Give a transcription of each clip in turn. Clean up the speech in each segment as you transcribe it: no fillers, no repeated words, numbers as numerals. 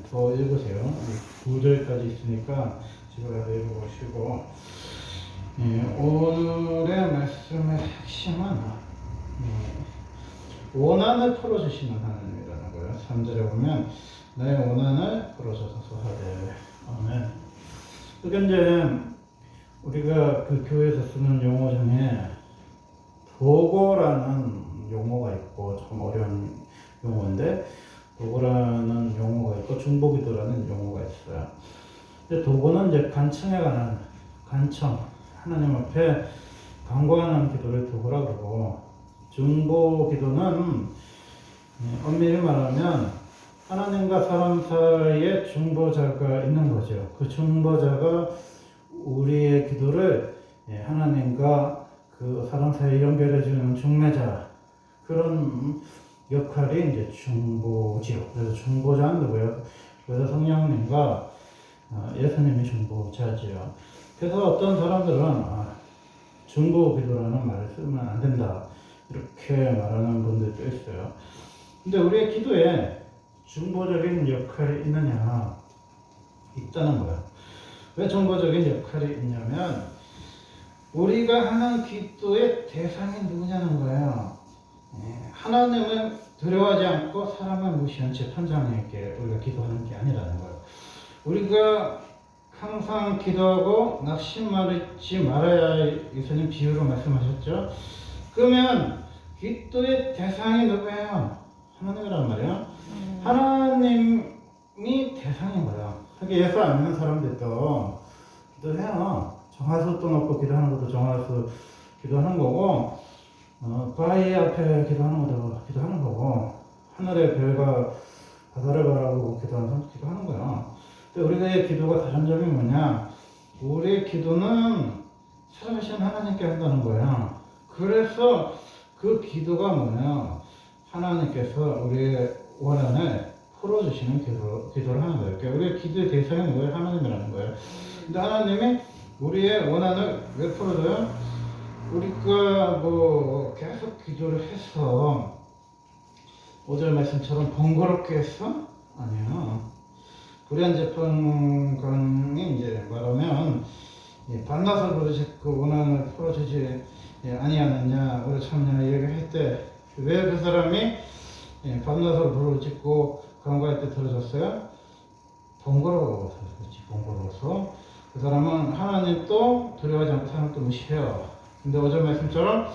더 읽으세요. 9절까지 있으니까 집에 가서 읽어보시고, 오늘의 말씀의 핵심은 원한을 풀어주시는 하나님이라는 거예요. 3절에 보면 내 원한을 풀어주소서 하되. 아멘. 그러니까 이제 우리가 그 교회에서 쓰는 용어 중에 도고라는 용어가 있고, 좀 어려운 용어인데 도고라는 용어가 있고 중보기도라는 용어가 있어요. 근데 도고는 이제 간청에 관한 간청, 하나님 앞에 간구하는 기도를 도고라 그러고, 중보기도는 엄밀히 말하면 하나님과 사람 사이에 중보자가 있는 거죠. 그 중보자가 우리의 기도를 하나님과 그 사람 사이에 연결해주는 중매자, 그런 역할이 이제 중보지요. 그래서 중보자는 누구예요? 그래서 성령님과 예수님이 중보자지요. 그래서 어떤 사람들은 중보기도라는 말을 쓰면 안 된다, 이렇게 말하는 분들도 있어요. 근데 우리의 기도에 중보적인 역할이 있느냐? 있다는 거예요. 왜 중보적인 역할이 있냐면 우리가 하는 기도의 대상이 누구냐는 거예요. 하나님을 두려워하지 않고 사람을 무시한 채 천장에게 우리가 기도하는 게 아니라는 거예요. 우리가 항상 기도하고 낙심하지 말아야 예수님 비유로 말씀하셨죠. 그러면 기도의 대상이 누구예요? 하나님이란 말이에요. 하나님이 대상인 거예요. 그게 예수 안 믿는 사람들도 기도해요. 정화수도 놓고 기도하는 것도 정화수 기도하는 거고, 바위 앞에 기도하는 것도 기도하는 거고, 하늘의 별과 바다를 바라보고 기도하는 사람도 기도하는 거예요. 근데 우리의 기도가 다른 점이 뭐냐? 우리의 기도는 살아계신 하나님께 한다는 거예요. 그래서 그 기도가 뭐냐? 하나님께서 우리의 원한을 풀어주시는 기도를 하는 거예요. 그러니까 우리의 기도의 대상이 뭐예요? 하나님이라는 거예요. 근데 하나님이 우리의 원한을 왜 풀어줘요? 우리가 계속 기도를 해서 5절 말씀처럼 번거롭게 했어? 아니요. 불연제품강이 이제 말하면 반나서 부르짖고 원한을 풀어주지 아니하느냐, 우리 참냐 얘기할 때 왜 그 사람이 반나서 부르짖고 간구할 때 들어줬어요? 번거로워서 그렇지. 번거로워서. 그 사람은 하나님도 두려워하지 않고 사람도 무시해요. 근데 5절 말씀처럼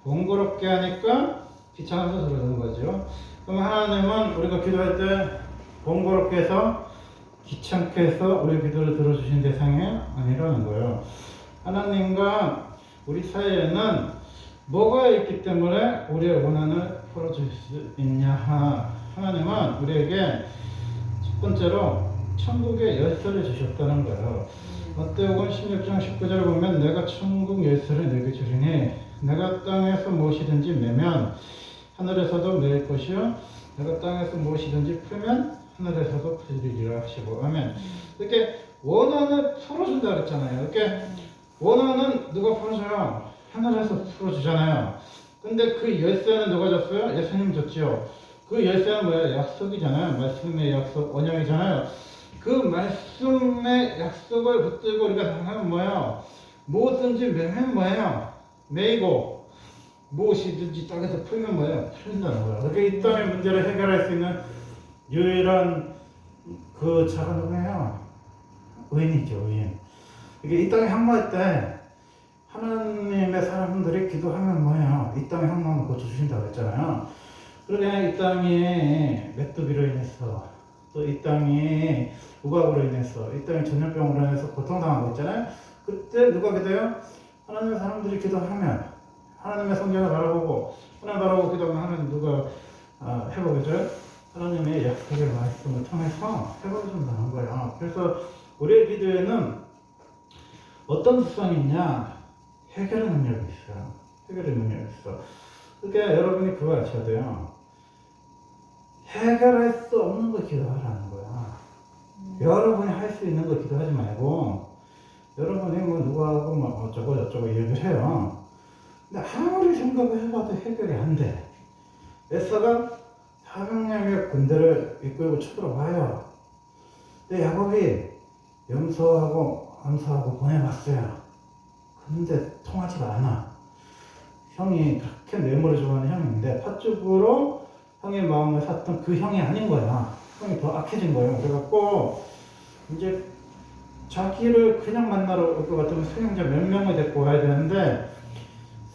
번거롭게 하니까 귀찮아서 들어주는 거죠. 그럼 하나님은 우리가 기도할 때 번거롭게 해서 귀찮게 해서 우리 기도를 들어주신 대상이 아니라는 거예요. 하나님과 우리 사이에는 뭐가 있기 때문에 우리의 원한을 풀어줄 수 있냐? 하나님은 우리에게 첫 번째로 천국의 열쇠를 주셨다는 거예요. 마태복음 16장 19절을 보면 내가 천국 열쇠를 내게 주리니 내가 땅에서 무엇이든지 매면 하늘에서도 매일 것이요 내가 땅에서 무엇이든지 풀면 하늘에서도 풀리리라 하시고. 아멘. 이렇게 원한을 풀어준다 그랬잖아요. 이렇게 원한은 누가 풀어줘요? 하늘에서 풀어주잖아요. 근데 그 열쇠는 누가 줬어요? 예수님 줬죠. 그 열쇠는 뭐예요? 약속이잖아요. 말씀의 약속, 언약이잖아요. 그 말씀의 약속을 붙들고 우리가 하면 뭐예요? 무엇든지 매면 뭐예요? 매이고, 무엇이든지 땅에서 풀면 뭐예요? 풀린다는 거예요. 그렇게 이 땅의 문제를 해결할 수 있는 유일한 그 자가 누구예요? 의인이죠, 의인. 이게 이 땅에 항모할 때 하나님의 사람들이 기도하면 뭐예요? 이 땅의 항모를 고쳐주신다고 했잖아요. 그러게 이 땅이 메뚜기로 인해서, 또 이 땅이 우박으로 인해서, 이 땅이 전염병으로 인해서 고통당하고 있잖아요. 그때 누가 기도해요? 하나님의 사람들이 기도하면, 하나님의 성경을 바라보고, 하나님 바라보고 기도하면 하나님 누가 회복해줘요? 하나님의 약속의 말씀을 통해서 회복해준다는 거예요. 그래서 우리의 기도에는 어떤 특성이 있냐? 해결의 능력이 있어요. 해결의 능력이 있어. 그러니까 여러분이 그거 아셔야 돼요. 해결할 수 없는 거 기도하라는 거야. 여러분이 할 수 있는 거 기도하지 말고, 여러분이 누구하고 어쩌고 저쩌고 얘기를 해요. 근데 아무리 생각을 해봐도 해결이 안 돼. 에서가 400명의 군대를 이끌고 쳐들어와요. 근데 야곱이 염소하고 암소하고 보내봤어요. 근데 통하지가 않아. 형이 그렇게 뇌물을 좋아하는 형인데 팥죽으로 형의 마음을 샀던 그 형이 아닌 거야. 형이 더 악해진 거예요. 그래갖고 이제 자기를 그냥 만나러 올 것 같으면 수행자 몇 명을 데리고 와야 되는데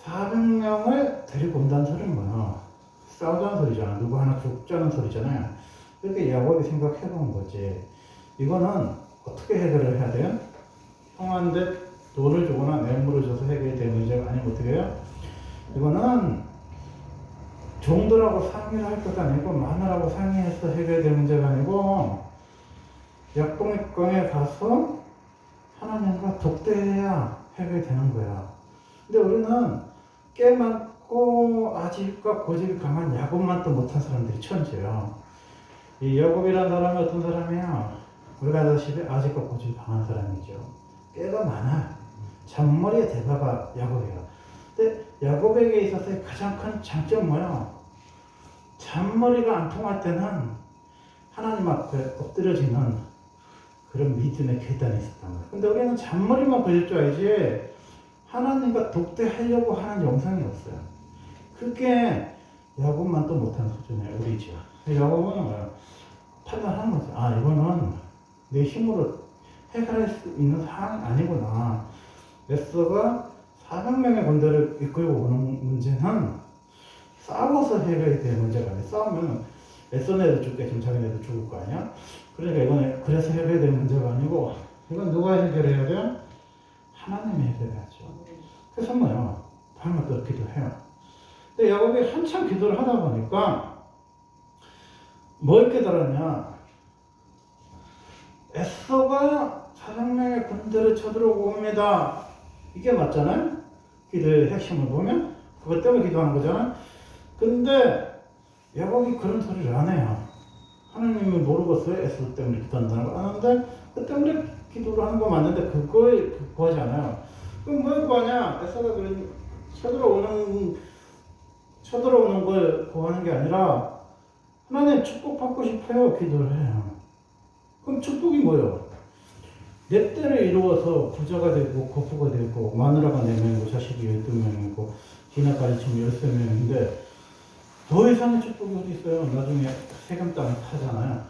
400명을 데리고 온다는 소리는 뭐야? 싸우자는 소리잖아. 누구 하나 죽자는 소리잖아요. 그렇게 야곱이 생각해 본 거지. 이거는 어떻게 해결을 해야 돼요? 형한테 돈을 주거나 뇌물을 줘서 해결이 되는 문제가 아니고 어떻게 해요? 이거는 종들하고 상의를 할 것도 아니고 마누라하고 상의해서 해결될 문제가 아니고 약동강에 가서 하나님과 독대해야 해결되는 거야. 근데 우리는 꽤 많고 아집과 고집이 강한 야곱만 또 못한 사람들이 천재예요. 이 야곱이라는 사람이 어떤 사람이야? 우리가 아다시피 아집과 고집이 강한 사람이죠. 꽤가 많아. 잔머리의 대가가 야곱이야. 근데 야곱에게 있어서의 가장 큰 장점은 뭐야? 잔머리가 안 통할 때는 하나님 앞에 엎드려지는 그런 믿음의 계단이 있었단 말이야. 근데 우리는 잔머리만 걸릴 줄 알지 하나님과 독대하려고 하는 영상이 없어요. 그게 야곱만 또 못하는 수준이에요. 우리죠. 야곱은 뭐야? 판단하는 거죠. 아, 이거는 내 힘으로 해결할 수 있는 상황이 아니구나. 에서가 400명의 군대를 이끌고 오는 문제는 싸워서 해결이 되는 문제가 아니에요. 싸우면 에서네도 죽겠지만 자기네도 죽을 거 아니야? 그러니까 이건 그래서 해결이 되는 문제가 아니고 이건 누가 해결해야 돼요? 하나님이 해결해야죠. 그래서 뭐야? 밤마다 기도해요. 근데 야곱이 한참 기도를 하다 보니까 뭘 깨달았냐? 에서가 400명의 군대를 쳐들어오고 옵니다. 이게 맞잖아요? 기도의 핵심을 보면 그것 때문에 기도하는 거잖아요. 근데 야곱이 그런 소리를 안 해요. 하나님이 모르겠어요. 에서 때문에 기도한다는 거 아는데 그 때문에 기도를 하는 거 맞는데 그걸 구하지 않아요. 그럼 뭘 구하냐? 에서가 쳐들어오는 걸 구하는 게 아니라 하나님 축복받고 싶어요. 기도를 해요. 그럼 축복이 뭐예요? 내 때를 이루어서 부자가 되고 거부가 되고 마누라가 4명이고 자식이 12명이고 기나까지 지금 13명인데 더 이상의 축복이 어디 있어요? 나중에 세금 땅을 타잖아요.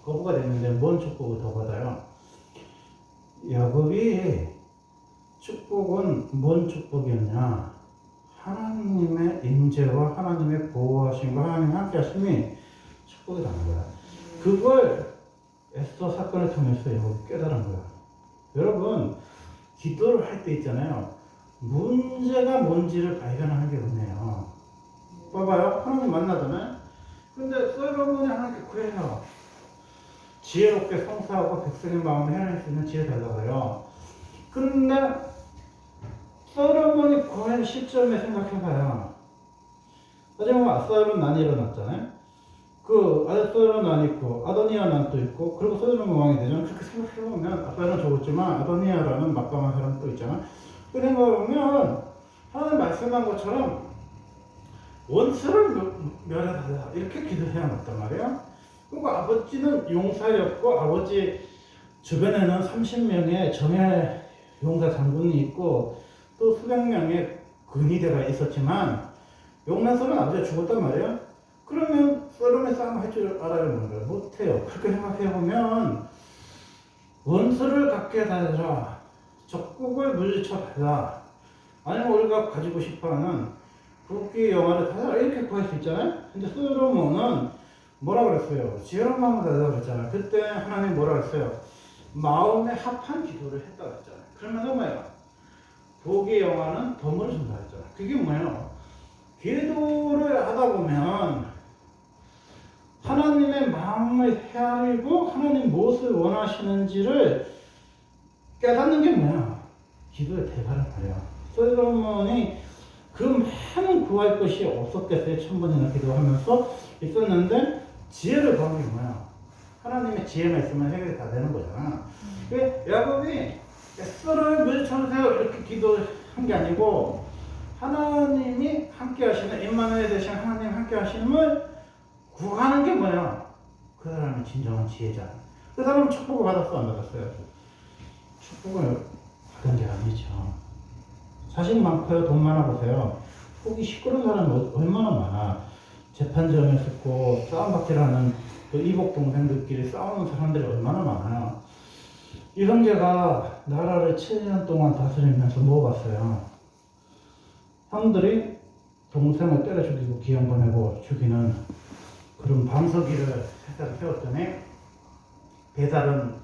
거부가 됐는데 뭔 축복을 더 받아요? 야곱이 축복은 뭔 축복이었냐? 하나님의 임재와 하나님의 보호하심과 하나님의 함께하심이 축복이라는 거야. 그걸 에스더 사건을 통해서 야곱이 깨달은 거야. 여러분, 기도를 할 때 있잖아요. 문제가 뭔지를 발견하는 게 은혜예요. 봐봐요. 하나님 만나잖아요. 근데 솔로몬이 하나님께 구해요. 지혜롭게 성사하고 백성의 마음을 헤아릴 수 있는 지혜 달라고요. 그런데 솔로몬이 구할 시점에 생각해봐요. 하지만 압살롬 난이 일어났잖아요. 그 압살롬 난 있고 아도니아 난도 있고 그리고 솔로몬 왕이 되잖아요. 그렇게 생각해보면 압살롬은 죽었지만 아도니아라는 막강한 사람 또 있잖아. 그 생각해보면 하나님 말씀한 것처럼 원수를 멸하다 이렇게 기도해야 맞단 말이에요. 그리고 아버지는 용사였고 아버지 주변에는 30명의 정예 용사 장군이 있고 또 수백 명의 근위대가 있었지만 용나서는 아버지가 죽었단 말이에요. 그러면 솔로몬의 싸움을 할 줄 알아야 하는 거예요. 못해요. 그렇게 생각해보면 원수를 갖게 하라, 적국을 물리쳐달라, 아니면 우리가 가지고 싶어하는 국기 영화를 달라 이렇게 구할 수 있잖아요. 근데 솔로몬은 뭐라 그랬어요? 지혜로운 마음을 달라고 그랬잖아요. 그때 하나님 뭐라 그랬어요? 마음에 합한 기도를 했다고 했잖아요. 그러면 뭐예요? 복의 영화는 덤으로 준다 했잖아요. 그게 뭐예요? 기도를 하다 보면 하나님의 마음을 헤아리고 하나님 무엇을 원하시는지를 깨닫는 게 뭐야? 기도의 대가란 말이야. 솔로몬이 그 많은 구할 것이 없었겠어요. 1000번이나 기도하면서 있었는데 지혜를 구한 게 뭐야? 하나님의 지혜만 있으면 해결이 다 되는 거잖아. 야곱이 에스더를 물리쳐주세요 이렇게 기도한 게 아니고 하나님이 함께 하시는 임마누엘 되신 하나님 함께 하심을 구하는 게 뭐야? 그 사람이 진정한 지혜자. 그 사람은 축복을 받았어, 안 받았어요? 축복을 받은 게 아니죠. 자신 많고요, 돈 많아 보세요. 속이 시끄러운 사람이 얼마나 많아. 재판정에 서고 싸움박질하는 그 이복 동생들끼리 싸우는 사람들이 얼마나 많아요. 이 형제가 나라를 7년 동안 다스리면서 뭐 봤어요? 형들이 동생을 때려 죽이고 기형 보내고 죽이는 그런 방석이를 세상 세웠더니 배달은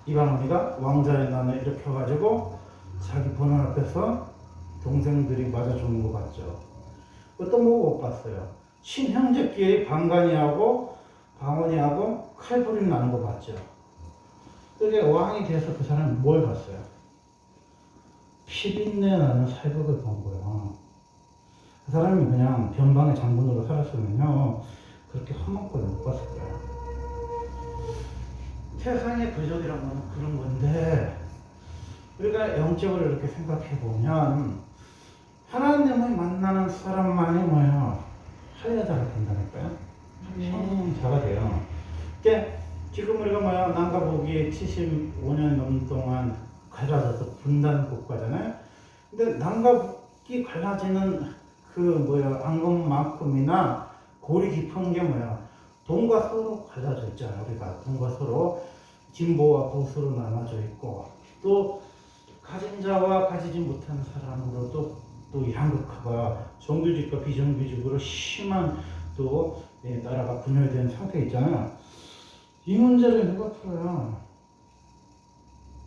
이방원이가 왕자의 난을 일으켜가지고 자기 본원 앞에서 동생들이 맞아 죽는 거 봤죠. 또 뭐 못 봤어요. 친형제끼리 방관이하고 방언이하고 칼부림 나는 거 봤죠. 그게 왕이 돼서 그 사람이 뭘 봤어요? 피비린내 나는 살극을 본 거예요. 그 사람이 그냥 변방의 장군으로 살았으면요 그렇게 험한 꼴을 못 봤을 거예요. 세상의 부족이란 건 그런 건데 우리가 영적으로 이렇게 생각해 보면 하나님을 만나는 사람만이 뭐예요? 할례자가 된다니까요. 성자가 돼요. 그러니까 지금 우리가 뭐야 남과 북이 75년 넘는 동안 갈라져서 분단 국가잖아요. 근데 남과 북이 갈라지는 그 뭐야 앙금만큼이나 골이 깊은 게 뭐야 동과 서로 갈라져 있잖아요. 우리가 동과 서로 진보와 보수로 나눠져 있고 또 가진 자와 가지지 못한 사람으로 또 양극화가 정규직과 비정규직으로 심한 또 나라가 분열된 상태에 있잖아요. 이 문제를 누가 풀어요?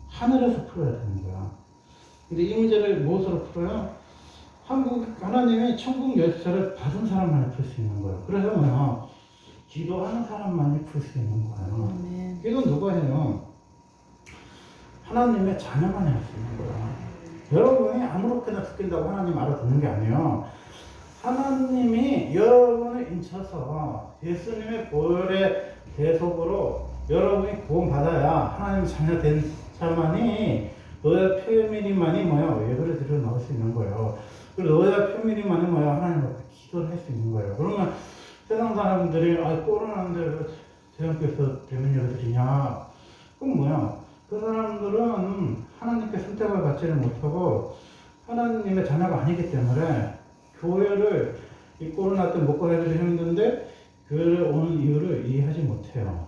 하늘에서 풀어야 되는 거야. 근데 이 문제를 무엇으로 풀어요? 하나님이 천국 열쇠를 받은 사람만이 풀 수 있는 거예요. 그래서 뭐야? 기도하는 사람만이 풀 수 있는 거예요. 기도 누가 해요? 하나님의 자녀만이 할 수 있는 거야. 여러분이 아무렇게나 듣긴다고 하나님 알아듣는 게 아니에요. 하나님이 여러분을 인쳐서 예수님의 보혈의 대속으로 여러분이 구원받아야 하나님 자녀 된 자만이 너의 표밀이만이 뭐야 예배를 드려 나올 수 있는 거예요. 그리고 너의 표밀이만이 뭐야 하나님 앞에 기도를 할 수 있는 거예요. 그러면 세상 사람들이 코로나인데 대형교회에서 대면 예배 드리냐? 그럼 뭐야? 그 사람들은 하나님께 선택을 받지를 못하고 하나님의 자녀가 아니기 때문에 교회를 이 코로나 때 못 가기도 힘든데 교회를 오는 이유를 이해하지 못해요.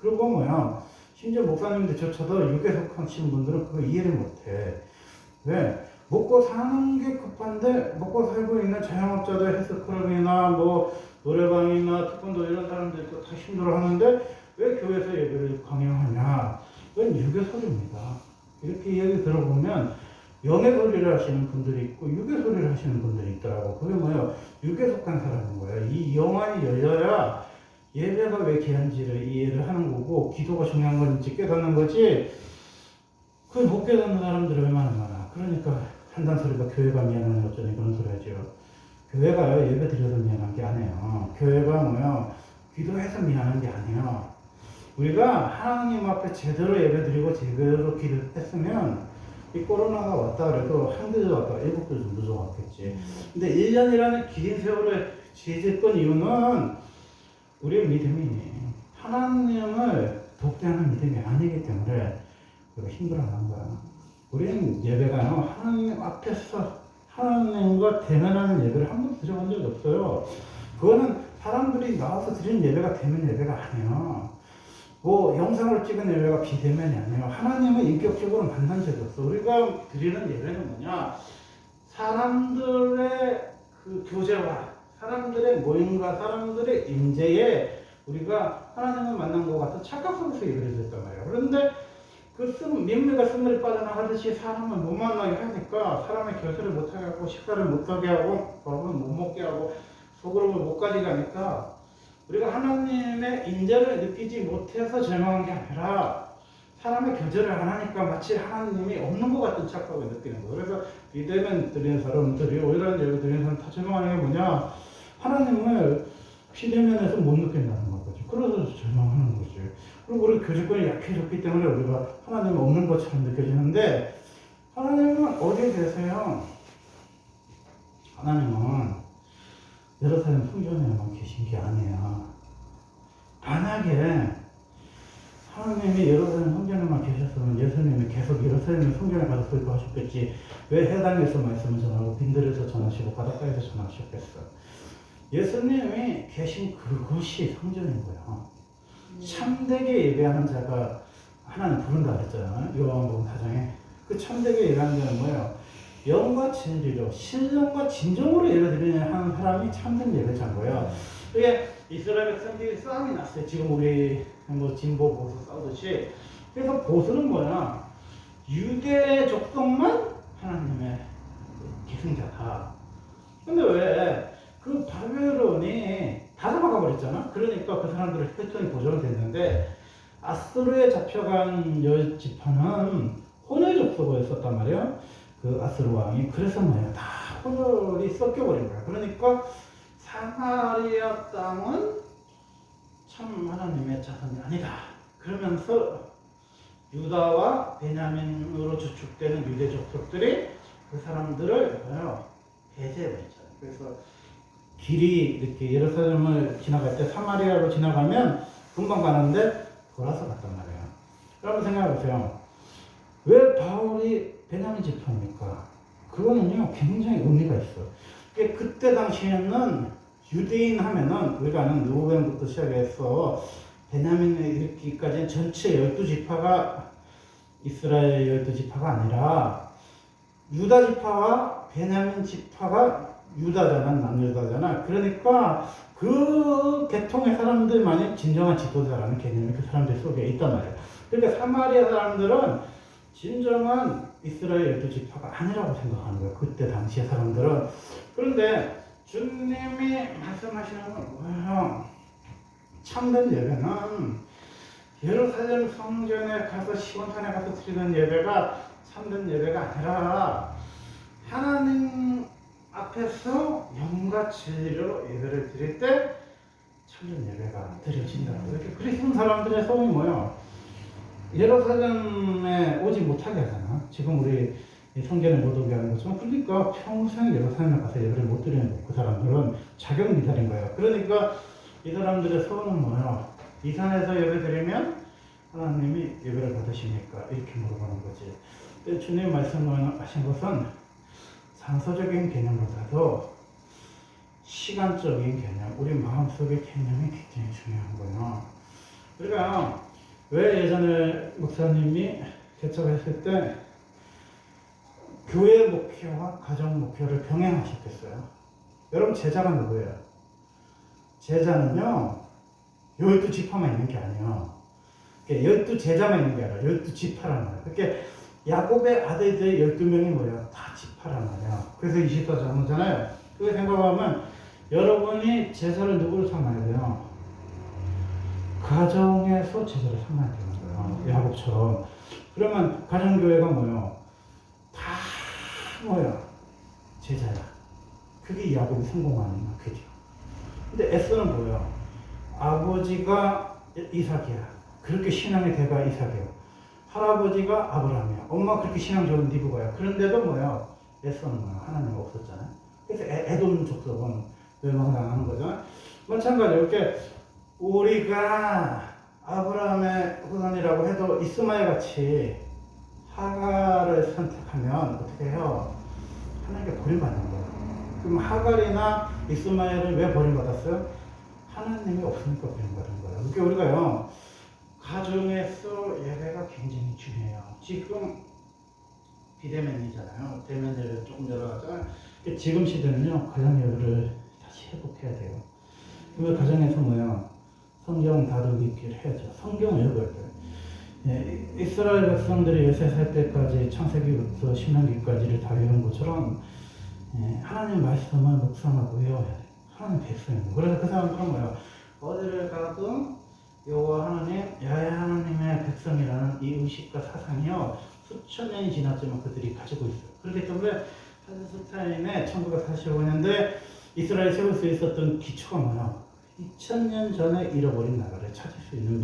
그리고 뭐야 심지어 목사님들조차도 육에 속하신 분들은 그거 이해를 못해. 왜? 먹고 사는 게 급한데 먹고 살고 있는 자영업자들 헬스클럽이나 뭐 노래방이나 태권도 이런 사람들이 다 힘들어 하는데 왜 교회에서 예배를 강요하냐? 그건 육의 소리입니다. 이렇게 이야기 들어보면 영의 소리를 하시는 분들이 있고 육의 소리를 하시는 분들이 있더라고. 그게 뭐예요? 육에 속한 사람인 거예요. 이 영안이 열려야 예배가 왜 귀한지를 이해를 하는 거고 기도가 중요한 건지 깨닫는 거지. 그걸 못 깨닫는 사람들이 얼마나 많아. 그러니까 한단 소리가 교회가 미안하네 어쩌니 그런 소리 하죠. 교회가요 예배 드려서 미안한 게 아니에요. 교회가 뭐예요? 기도해서 미안한 게 아니에요. 우리가 하나님 앞에 제대로 예배 드리고 제대로 기도했으면 이 코로나가 왔다 그래도 한두 주 왔다 일곱 주 정도 왔겠지. 근데 1년이라는 긴 세월을 지냈던 이유는 우리의 믿음이 하나님을 독대하는 믿음이 아니기 때문에 우리가 힘들어하는 거야. 우리는 예배가요 하나님 앞에서 하나님과 대면하는 예배를 한 번도 드려본 적이 없어요. 그거는 사람들이 나와서 드리는 예배가 대면 예배가 아니에요. 뭐 영상을 찍은 예배가 비대면이 아니에요. 하나님을 인격적으로 만난 적이 없어. 우리가 드리는 예배는 뭐냐? 사람들의 그 교제와 사람들의 모임과 사람들의 임재에 우리가 하나님을 만난 것 같은 착각 속에서 예배를 드렸단 말이에요. 그런데 그 민물과 쓴물이 빠져나가듯이 사람을 못 만나게 하니까 사람의 교제를 못하게 하고 식사를 못하게 하고 밥을 못 먹게 하고 소그룹을 못 가지게 하니까 우리가 하나님의 인자를 느끼지 못해서 절망한 게 아니라 사람의 교제를 안 하니까 마치 하나님이 없는 것 같은 착각을 느끼는 거예요. 그래서 비대면 드리는 사람들이 오히려 예배 드리는 사람 다 절망하는 게 뭐냐? 하나님을 비대면에서 못 느낀다는 거죠. 그래서 절망하는 거죠. 그리고 우리 교제권이 약해졌기 때문에 우리가 하나님이 없는 것처럼 느껴지는데 하나님은 어디에 계세요? 하나님은 예루살렘 성전에만 계신 게 아니에요. 만약에 하나님이 예루살렘 성전에만 계셨으면 예수님이 계속 예루살렘 성전에 가서 설교하셨겠지. 왜 해당에서 말씀을 전하고 빈들에서 전하시고 바닷가에서 전하셨겠어. 예수님이 계신 그곳이 성전인 거야. 참되게 예배하는 자가 하나님 부른다 그랬잖아요. 요한복음 4장에. 그 참되게 예배하는 자는 뭐예요? 영과 진리로 신령과 진정으로 예배드리는 하는 사람이 참된 예배자인 거예요. 이게 이스라엘 백성들이 싸움이 났어요. 지금 우리 뭐 진보 보수 싸우듯이. 그래서 보수는 뭐야? 유대 족속만 하나님의 계승자다. 근데 왜 그 바벨론이 다 잡아가 버렸잖아. 그러니까 그 사람들의 혈통이 보존이 됐는데 아수르에 잡혀간 열 지파는 혼혈 족속이었단 말이야. 그 아수르 왕이. 그래서 뭐야? 다 혼혈이 섞여버린 거야. 그러니까 사마리아 땅은 참 하나님의 자손이 아니다. 그러면서 유다와 베냐민으로 주축되는 유대 족속들이 그 사람들을 배제해버렸잖아요. 그래서 길이 이렇게 예루살렘을 지나갈 때 사마리아로 지나가면 금방 가는데 돌아서 갔단 말이에요. 여러분 생각해보세요. 왜 바울이 베냐민 지파입니까? 그거는요 굉장히 의미가 있어. 그때 당시에는 유대인 하면은 우리가 아는 르우벤부터 시작해서 베냐민에 이르기까지는 전체 12지파가 이스라엘 12지파가 아니라 유다 지파와 베냐민 지파가 유다잖아, 남유다잖아. 그러니까 그 계통의 사람들만이 진정한 지도자라는 개념이 그 사람들 속에 있단 말이에요. 그러니까 사마리아 사람들은 진정한 이스라엘 12지파가 아니라고 생각하는 거예요. 그때 당시의 사람들은. 그런데 주님이 말씀하시는 건 뭐예요? 참된 예배는 예루살렘 성전에 가서 시온산에 가서 드리는 예배가 참된 예배가 아니라 하나님 앞에서 영과 진리로 예배를 드릴 때 참된 예배가 드려진다. 이렇게 그리스도 사람들의 소원이 뭐예요? 예루살렘에 오지 못하게 하잖아. 지금 우리 성전에 못 오게 하는 것처럼. 그러니까 평생 예루살렘에 가서 예배를 못 드리는 거예요. 그 사람들은 자격 미달인 거예요. 그러니까 이 사람들의 소원은 뭐예요? 이 산에서 예배 드리면 하나님이 예배를 받으십니까? 이렇게 물어보는 거지. 주님 말씀하신 것은 상서적인 개념보다도 시간적인 개념, 우리 마음속의 개념이 굉장히 중요한 거예요. 우리가 왜 예전에 목사님이 개척했을 때 교회 목표와 가정 목표를 병행하셨겠어요? 여러분 제자가 누구예요? 제자는요 12지파만 있는 게 아니에요. 12제자만 있는 게 아니라 12지파란 말이에요. 그러니까 야곱의 아들들 12명이 뭐예요? 다 지파란 말이에요. 그래서 24장이잖아요. 그렇게 생각하면 여러분이 제자를 누구를 삼아야 돼요? 가정에서 제자를 삼아야 되는 거예요. 야곱처럼. 그러면 가정교회가 뭐예요? 다 뭐예요? 제자야. 그게 야곱이 성공하는 그죠. 근데 에서는 뭐예요? 아버지가 이삭이야. 그렇게 신앙의 대가 이삭이에요. 할아버지가 아브라함이야. 엄마 그렇게 신앙 좋은 리브가야. 그런데도 뭐야? 에서는 뭐야? 하나님 없었잖아요. 그래서 에돔 족속은 멸망당하는 거죠. 마찬가지로 이렇게 우리가 아브라함의 후손이라고 해도 이스마엘 같이 하갈을 선택하면 어떻게 해요? 하나님께 버림받는 거예요. 그럼 하갈이나 이스마엘은 왜 버림받았어요? 하나님이 없으니까 버림받은 거예요. 그러니까 우리가요 가정에서 예배가 굉장히 중요해요. 지금 비대면이잖아요. 대면 예배 조금 열어가잖아요. 지금 시대는요 가정 예배를 다시 회복해야 돼요. 그 가정에서 뭐야? 성경 다루기를 해야죠. 성경 읽을 때. 이스라엘 백성들이 요새 살 때까지 창세기부터 신명기까지를 다 외운 것처럼 하나님 말씀을 묵상하고 외워야 돼요. 하나님 백성입니다. 그래서 그 사람들은 뭐야? 어디를 가도 여호와 하나님, 야훼 하나님의 백성이라는 이 의식과 사상이요 수천 년이 지났지만 그들이 가지고 있어요. 그렇기 때문에 팔레스타인의 1945년도에 이스라엘 세울 수 있었던 기초가 뭐야? 2000년 전에 잃어버린 나라를 찾을 수 있는